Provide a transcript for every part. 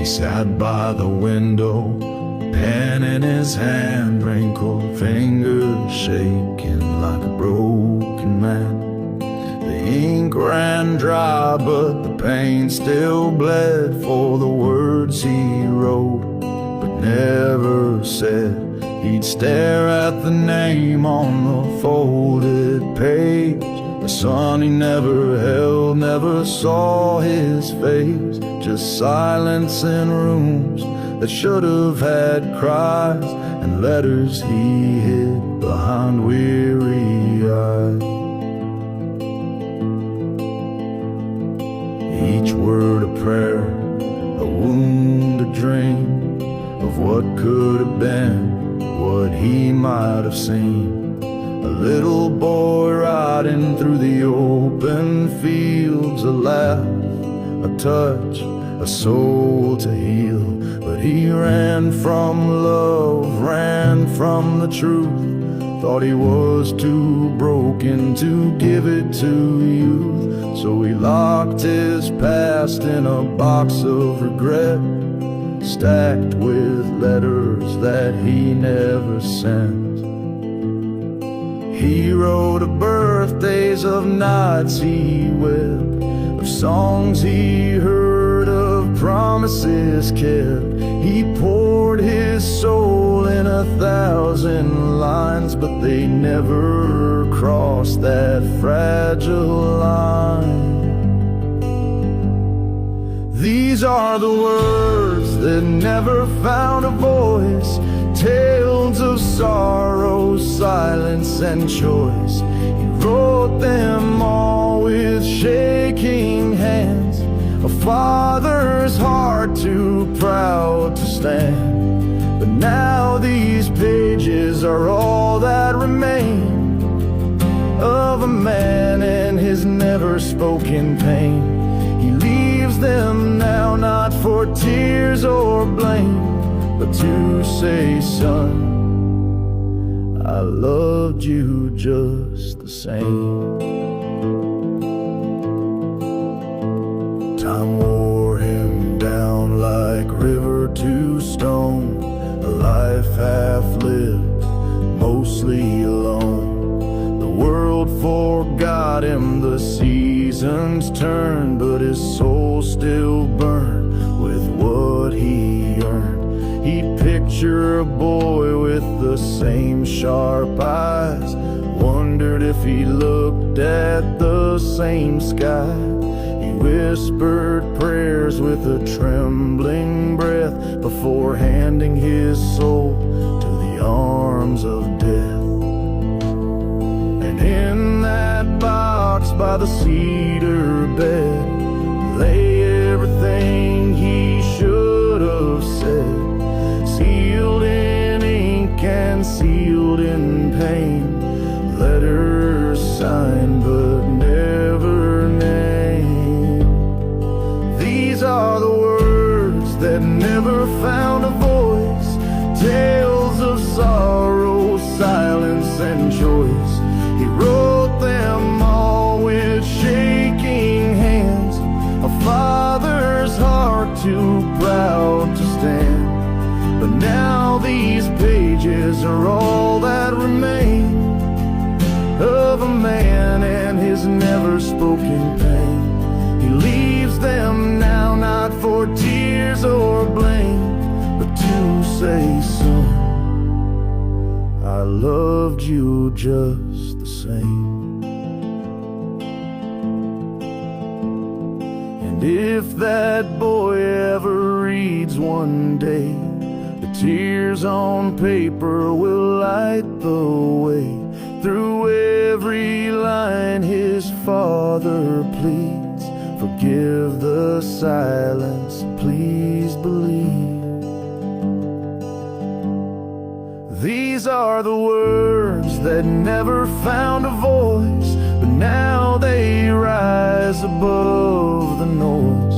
He sat by the window, pen in his hand, wrinkled fingers shaking like a broken man. The ink ran dry, but the pain still bled for the words he wrote but never said. He'd stare at the name on the folded page. The son he never held, never saw his face. Just silence in rooms that should have had cries, and letters he hid behind weary eyes. Each word a prayer, a wound, a dream of what could have been, what he might have seen. A little boy riding through the open fields, a laugh, a touch, a soul to heal. But he ran from love, ran from the truth, thought he was too broken to give it to youth. So he locked his past in a box of regret, stacked with letters that he never sent. He wrote of birthdays, of nights he wept, of songs he heard, of promises kept. He poured his soul in 1,000 lines, but they never crossed that fragile line. These are the words that never found a voice, tales of sorrow, silence and choice. He wrote them all with shaking hands, a father's heart too proud to stand. But now these pages are all that remain of a man and his never spoken pain. He leaves them now not for tears or blame, but to say, son, I loved you just the same. Time wore him down like river to stone, a life half lived, mostly alone. The world forgot him, the seasons turned, but his soul still burned with what he earned. He'd picture a boy with the same sharp eyes, wondered if he looked at the same sky. He whispered prayers with a trembling breath before handing his soul to the arms of death. And in that box by the cedar bed lay everything he should have said, sealed in ink and sealed in pain, letters signed but never named. These are the words that never found a voice, tales of sorrow, silence and choice. He wrote them all with shaking hands, a father's heart too proud to stand. But now these pages are all that remain of a man and his never spoken pain. He leaves them now not for tears or blame, but to say, son, I loved you just the same. And if that boy ever reads one day, the tears on paper will light the way. Through every line his father pleads, forgive the silence, please believe. These are the words that never found a voice, but now they rise above the noise.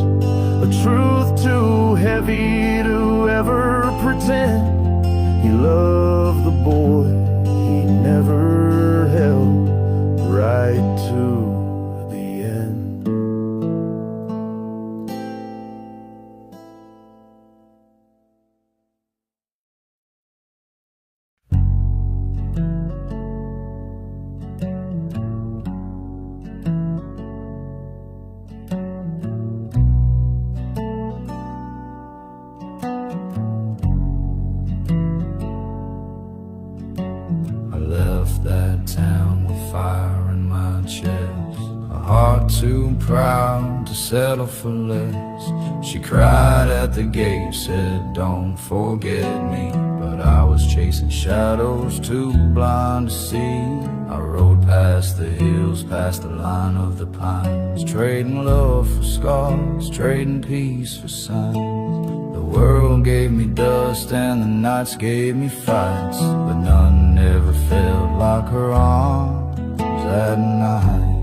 A truth too heavy to ever pretend. He loved the boy he never held, right to the end. heart too proud to settle for less. She cried at the gate, said don't forget me, but I was chasing shadows too blind to see. I rode past the hills, past the line of the pines, trading love for scars, trading peace for signs. The world gave me dust and the nights gave me fights, but none ever felt like her arms at night.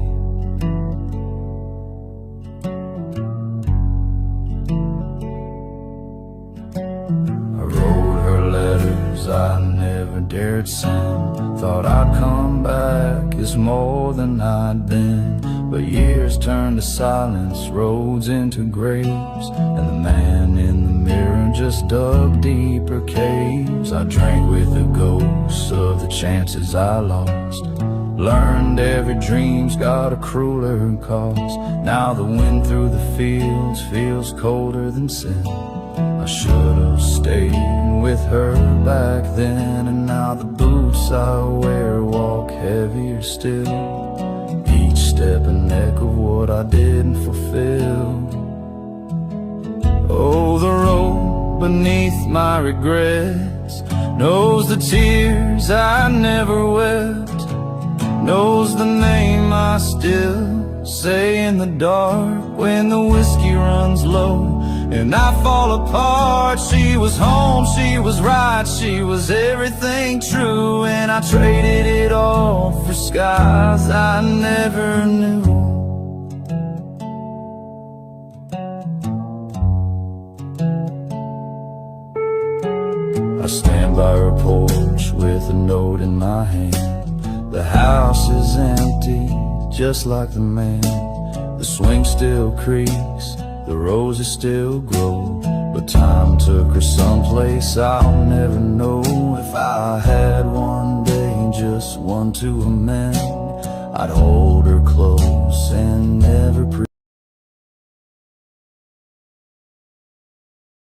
I wrote her letters I never dared send, thought I'd come back as more than I'd been. But years turned to silence, roads into graves, and the man in the mirror just dug deeper caves. I drank with the ghosts of the chances I lost, learned every dream's got a crueler cost. Now the wind through the fields feels colder than sin. I should have stayed with her back then, and now the boots I wear walk heavier still. Each step an echo of what I didn't fulfill. Oh, the road beneath my regrets knows the tears I never wept, knows the name I still say in the dark when the whiskey runs low and I fall apart. She was home, she was right, she was everything true, and I traded it all for skies I never knew. I stand by her porch with a note in my hand. The house is empty, just like the man. The swing still creaks, the roses still grow, but time took her someplace I'll never know. If I had one day, just one to amend, I'd hold her close and never